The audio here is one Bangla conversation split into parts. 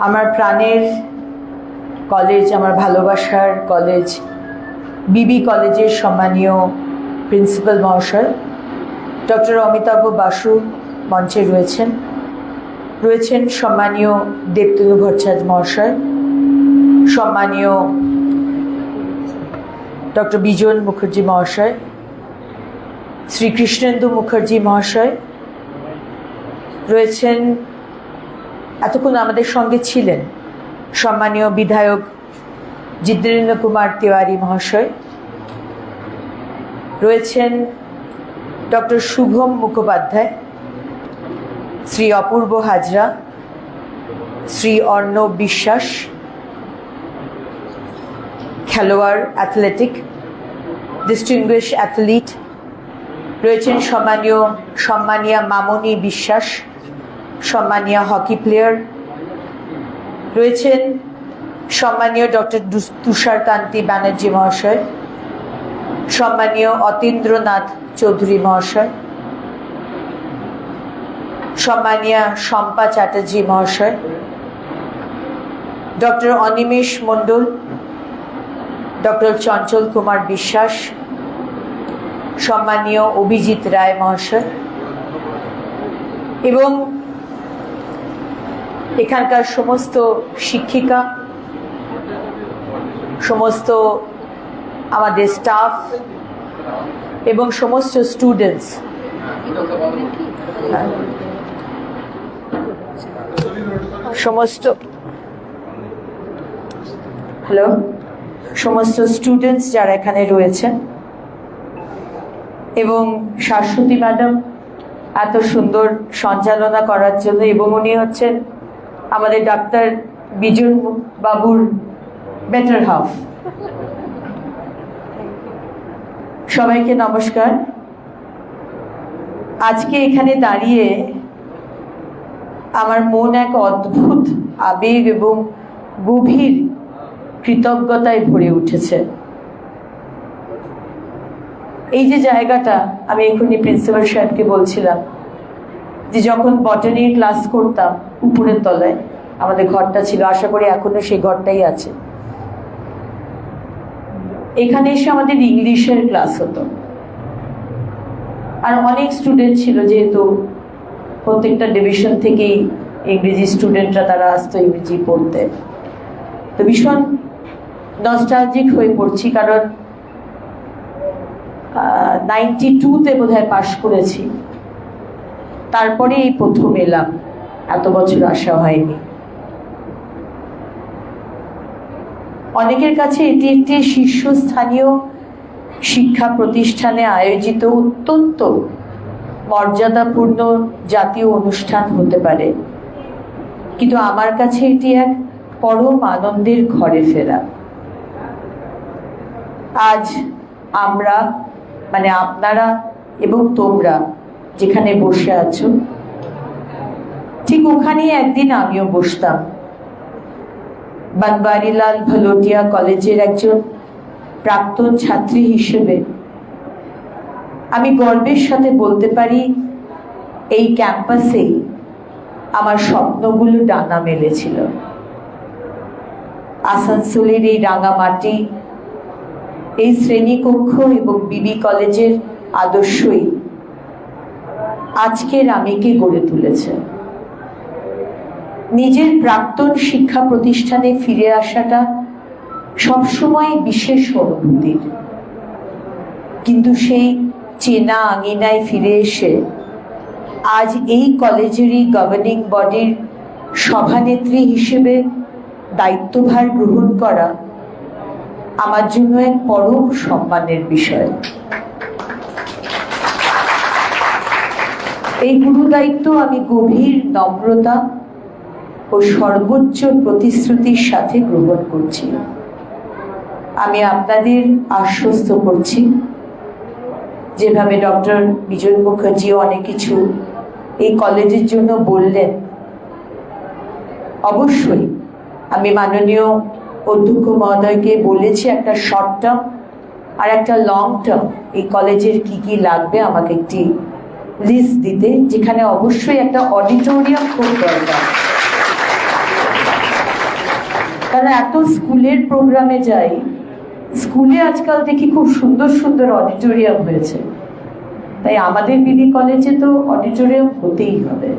আমার প্রাণের কলেজ, আমার ভালোবাসার কলেজ বিবি কলেজের সম্মানীয় প্রিন্সিপাল মহাশয় ডক্টর অমিতাভ বাসু মঞ্চে রয়েছেন সম্মানীয় দেবতনু ভট্টাচার্য মহাশয়, সম্মানীয় ডক্টর বিজন মুখার্জি মহাশয়, শ্রী কৃষ্ণেন্দু মুখার্জি মহাশয় রয়েছেন, এতক্ষণ আমাদের সঙ্গে ছিলেন সম্মানীয় বিধায়ক জিতেন্দ্র কুমার তিওয়ারি মহাশয়, রয়েছেন ডক্টর শুভম মুখোপাধ্যায়, শ্রী অপূর্ব হাজরা, শ্রী অর্ণব বিশ্বাস, খেলোয়াড় অ্যাথলেটিক ডিস্টিংগুইশ অ্যাথলিট, রয়েছেন সম্মানীয়া মামনি বিশ্বাস, সম্মানীয় হকি প্লেয়ার, রয়েছেন সম্মানীয় ডক্টর তুষারকান্তি ব্যানার্জি মহাশয়, সম্মানীয় অতীন্দ্রনাথ চৌধুরী মহাশয়, সম্মানীয় শম্পা চ্যাটার্জি মহাশয়, ডক্টর অনিমেষ মণ্ডল, ডক্টর চঞ্চল কুমার বিশ্বাস, সম্মানীয় অভিজিৎ রায় মহাশয় এবং এখানকার সমস্ত শিক্ষিকা, সমস্ত আমাদের স্টাফ এবং সমস্ত স্টুডেন্টস, সমস্ত স্টুডেন্টস যারা এখানে রয়েছেন এবং শাশ্বতী ম্যাডাম এত সুন্দর সঞ্চালনা করার জন্য, এবং উনি হচ্ছেন আমাদের ডাক্তার বিজন বাবুর বেটার হাফ। সবাইকে নমস্কার। আজকে এখানে দাঁড়িয়ে আমার মন এক অদ্ভুত আবেগ এবং গভীর কৃতজ্ঞতায় ভরে উঠেছে। এই যে জায়গাটা, আমি এখনই প্রিন্সিপাল সাহেবকে বলছিলাম যে যখন বটানির ক্লাস করতাম উপরের তলায় আমাদের ঘরটা ছিল, আশা করি এখনো সেই ঘরটাই আছে। এখানে এসে আমাদের ইংলিশের ক্লাস হতো, আর অনেক স্টুডেন্ট ছিল, যেহেতু প্রত্যেকটা ডিভিশন থেকেই ইংরেজি স্টুডেন্টরা তারা আসতো ইংরেজি পড়তে। তো ভীষণ নস্টালজিক হয়ে পড়ছি, কারণ 92-তে বোধহয় পাশ করেছি, তারপরে এই প্রথম এলাম, এত বছর আসা হয়নি। অনেকের কাছে এটি একটি শীর্ষস্থানীয় শিক্ষা প্রতিষ্ঠানে আয়োজিত অত্যন্ত মর্যাদাপূর্ণ জাতীয় অনুষ্ঠান হতে পারে, কিন্তু আমার কাছে এটি এক পরম আনন্দের ঘরে ফেরা। আজ আমরা, মানে আপনারা এবং তোমরা যেখানে বসে আছো, ঠিক ওখানেই একদিন আমিও বসতাম। বনওয়ারিলাল ভালোটিয়া কলেজের একজন প্রাক্তন ছাত্রী হিসেবে আমি গর্বের সাথে বলতে পারি, এই ক্যাম্পাসেই আমার স্বপ্নগুলো ডানা মেলেছিল। আসানসোলের এই রাঙামাটি, এই শ্রেণীকক্ষ এবং বিবি কলেজের আদর্শই আজকের আমিকে গড়ে তুলেছে। নিজের প্রাক্তন শিক্ষা প্রতিষ্ঠানে ফিরে আসাটা সবসময় বিশেষ অনুভূতির, কিন্তু সেই চেনা আঙিনায় ফিরে এসে আজ এই কলেজেরই গভর্নিং বডির সভানেত্রী হিসেবে দায়িত্বভার গ্রহণ করা আমার জন্য এক পরম সম্মানের বিষয়। এই গুরু দায়িত্ব আমি গভীর নম্রতা ও সর্বোচ্চ প্রতিশ্রুতির সাথে গ্রহণ করছি। আমি আপনাদের আশ্বস্ত করছি, যেভাবে ডক্টর বিজন মুখার্জি অনেক কিছু এই কলেজের জন্য বললেন, অবশ্যই আমি মাননীয় অধ্যক্ষ মহোদয়কে বলেছি একটা শর্ট টার্ম আর একটা লং টার্ম এই কলেজের কি কি লাগবে আমাকে একটি লিস্ট দিতে, যেখানে অবশ্যই একটা অডিটোরিয়াম খুব দরকার। কারণ এত স্কুলের প্রোগ্রামে যাই, স্কুলে আজকাল দেখি খুব সুন্দর সুন্দর অডিটোরিয়াম হয়েছে, তাই আমাদের বিবি কলেজে তো অডিটোরিয়াম হতেই হবে।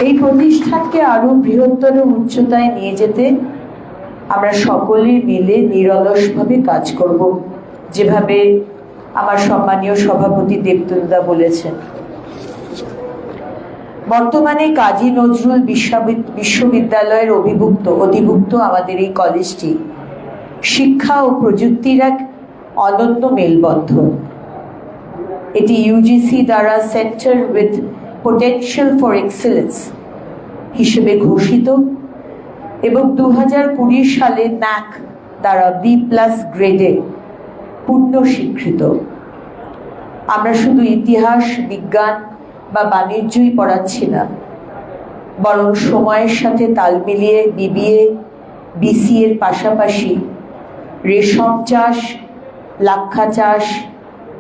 এই প্রতিষ্ঠানকে আরো বৃহত্তর উচ্চতায় নিয়ে যেতে আমরা সকলে মিলে নিরলসভাবে কাজ করব, যেভাবে আমার সম্মানীয় সভাপতি দেবতুলদা বলেছেন। বর্তমানে কাজী নজরুল বিশ্ববিদ্যালয়ের অধিভুক্ত আমাদের এই কলেজটি শিক্ষা ও প্রযুক্তির এক অনন্য মেলবন্ধন। এটি ইউজিসি দ্বারা centre with potential for excellence হিসেবে ঘোষিত এবং 2020 সালে ন্যাক দ্বারা B+ গ্রেডে পূর্ণ স্বীকৃত। আমরা শুধু ইতিহাস, বিজ্ঞান বা বাণিজ্যই পড়াচ্ছি না, বরং সময়ের সাথে তাল মিলিয়ে BBA, BCA এর পাশাপাশি রেশম চাষ, লাক্ষা চাষ,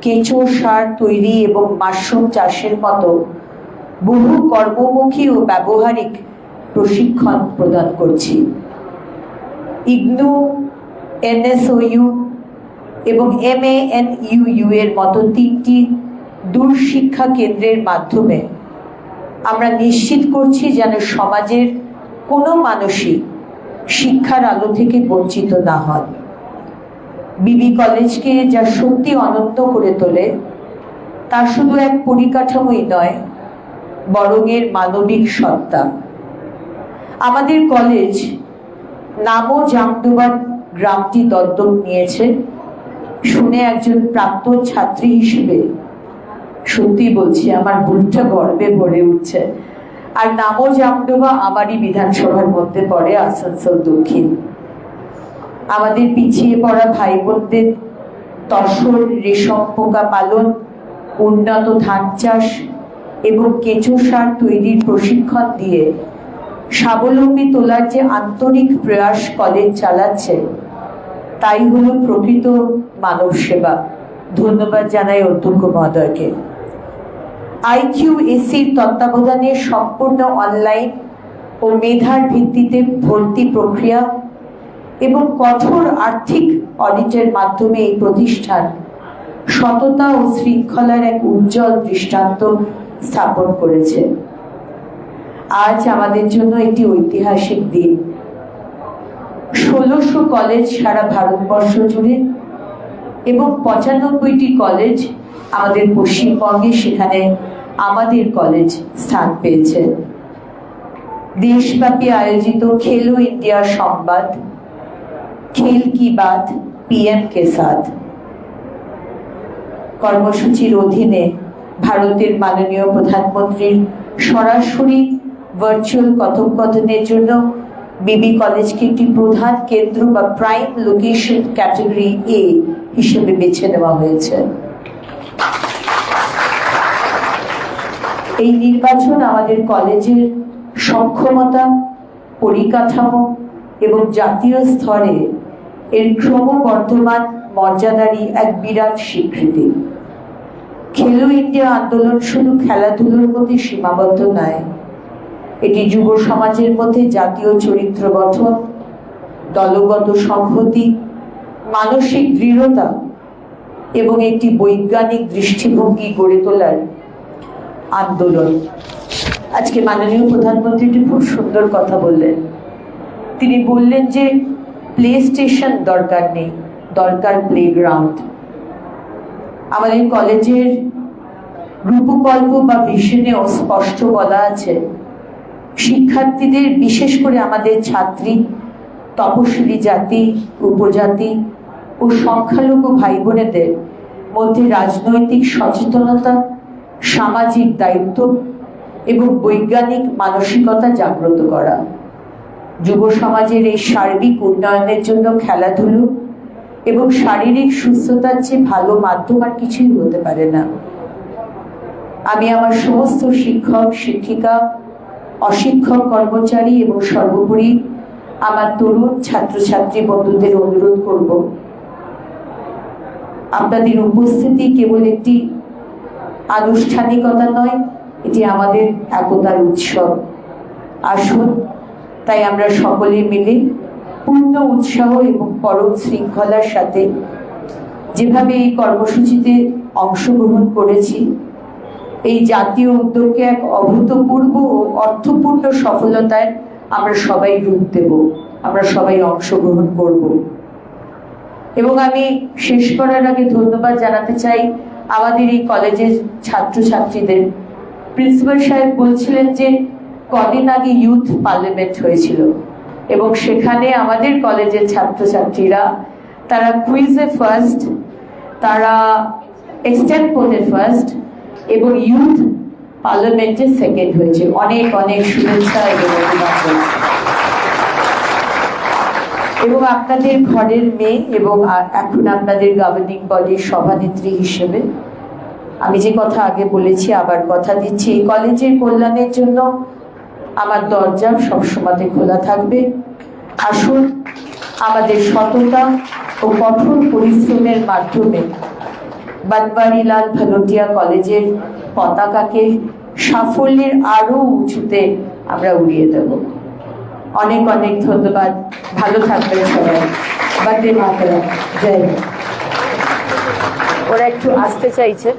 কেঁচো সার তৈরি এবং মাশরুম চাষের মতো বহু কর্মমুখী ও ব্যবহারিক প্রশিক্ষণ প্রদান করছি। ইগনু, NSOU এবং MANUU এর মতো 3টি দূরশিক্ষা কেন্দ্রের মাধ্যমে আমরা নিশ্চিত করছি যেন সমাজের কোনো মানুষই শিক্ষার আলো থেকে বঞ্চিত না হন। বিবি কলেজকে যা সত্যি অনন্ত করে তোলে তা শুধু এক পরিকাঠামোই নয়, বরং এর মানবিক সত্তা। আমাদের কলেজ নামও জামডুবা গ্রামটি দত্তক নিয়েছে শুনে একজন প্রাক্তন ছাত্রী হিসেবে সত্যি বলছি আমার বুকটা গর্বে ভরে উঠছে। আর নামও জামডুবা আমারই বিধানসভার মধ্যে পড়ে, আসানসোল দক্ষিণ। আমাদের পিছিয়ে পড়া ভাই বোনদের তসর, রেশম পোকা পালন, উন্নত ধান চাষ এবং কেঁচো সার তৈরির প্রশিক্ষণ দিয়ে স্বাবলম্বী তোলার যে আন্তরিক প্রয়াস কলেজ চালাচ্ছে, তাই হলো প্রকৃত মানব সেবা। ধন্যবাদ জানাই অধ্যক্ষ মহোদয়কে। IQACর তত্ত্বাবধানে সম্পূর্ণ অনলাইন ও মেধার ভিত্তিতে ভর্তি প্রক্রিয়া এবং কঠোর আর্থিক অডিটের মাধ্যমে এই প্রতিষ্ঠান সততা ও শৃঙ্খলার এক উজ্জ্বল দৃষ্টান্ত স্থাপন করেছে। আজ আমাদের জন্য একটি ঐতিহাসিক দিন। 1600 কলেজ সারা ভারতবর্ষ জুড়ে এবং 95টি কলেজ আমাদের পশ্চিমবঙ্গে, সেখানে আমাদের কলেজ স্থান পেয়েছে। দেশব্যাপী আয়োজিত খেলো ইন্ডিয়া সংবাদ, খেল কি বাত PM কে সাথ কর্মসূচির অধীনে ভারতের মাননীয় প্রধানমন্ত্রীর সরাসরি ভার্চুয়াল কথোপকথনের জন্য বিবি কলেজকে একটি প্রধান কেন্দ্র বা প্রাইম লোকেশন ক্যাটাগরি A হিসেবে বেছে নেওয়া হয়েছে। এই নির্বাচন আমাদের কলেজের সক্ষমতা, পরিকাঠামো এবং জাতীয় স্তরে এর ক্রমবর্ধমান মর্যাদারই এক বিরাট স্বীকৃতি। খেলো ইন্ডিয়া আন্দোলন শুধু খেলাধুলোর মধ্যে সীমাবদ্ধ নয়, এটি যুব সমাজের মধ্যে জাতীয় চরিত্র গঠন, দলগত সংহতি, মানসিক দৃঢ়তা এবং একটি বৈজ্ঞানিক দৃষ্টিভঙ্গি গড়ে তোলার আন্দোলন। আজকে মাননীয় প্রধানমন্ত্রী খুব সুন্দর কথা বললেন। তিনি বললেন যে প্লে স্টেশন দরকার নেই, দরকার প্লেগ্রাউন্ড। আমাদের কলেজের রূপকল্প বা ভিশনেও স্পষ্ট বলা আছে, শিক্ষার্থীদের, বিশেষ করে আমাদের ছাত্রী, তপশিলি জাতি, উপজাতি ও সংখ্যালঘু ভাই বোনেদের মধ্যে রাজনৈতিক সচেতনতা, সামাজিক দায়িত্ব এবং বৈজ্ঞানিক মানসিকতা জাগ্রত করা। যুব সমাজের এই সার্বিক উন্নয়নের জন্য খেলাধুলো এবং শারীরিক সুস্থতার চেয়ে ভালো মাধ্যম আর কিছুই হতে পারে না। আমি আমার সমস্ত শিক্ষক, শিক্ষিকা, অশিক্ষক কর্মচারী এবং সর্বোপরি আমার তরুণ ছাত্রছাত্রী বন্ধুদের অনুরোধ করব, আপনাদের উপস্থিতি কেবল একটি আনুষ্ঠানিকতা নয়, এটি আমাদের একতার উৎসব। আসুন তাই আমরা সকলে মিলে পূর্ণ উৎসাহ এবং পরম শৃঙ্খলার সাথে যেভাবে এই কর্মসূচিতে অংশগ্রহণ করেছি, এই জাতীয় উদ্যোগকে এক অভূতপূর্ব ও অর্থপূর্ণ সফলতায় আমরা সবাই রূপ দেব, আমরা সবাই অংশগ্রহণ করব। এবং আমি শেষ করার আগে ধন্যবাদ জানাতে চাই আমাদের এই কলেজের ছাত্রছাত্রীদের। প্রিন্সিপাল সাহেব বলছিলেন যে কদিন আগে ইউথ পার্লামেন্ট হয়েছিল এবং সেখানে আমাদের কলেজের ছাত্রছাত্রীরা তারা কুইজে ফার্স্ট, তারা এক্সটেম্পোরে ফার্স্ট এবং ইউথ পার্লামেন্টে সেকেন্ড হয়েছে। অনেক অনেক শুভেচ্ছা এবং অভিনন্দন। এবং আপনাদের ঘরের মেয়ে এবং এখন আপনাদের গভর্নিং বডির সভানেত্রী হিসেবে আমি যে কথা আগে বলেছি আবার কথা দিচ্ছি, এই কলেজের কল্যাণের জন্য আমার দরজা সবসময় খোলা থাকবে। আসুন আমাদের সততা ও কঠোর পরিশ্রমের মাধ্যমে বনওয়ারিলাল ভালোটিয়া কলেজের পতাকাকে সাফল্যের আরো উঁচুতে আমরা উড়িয়ে দেব। অনেক অনেক ধন্যবাদ, ভালো থাকবেন সবাই। বন্দে মাতরম, জয় হিন্দ। ওরা একটু আসতে চাইছে।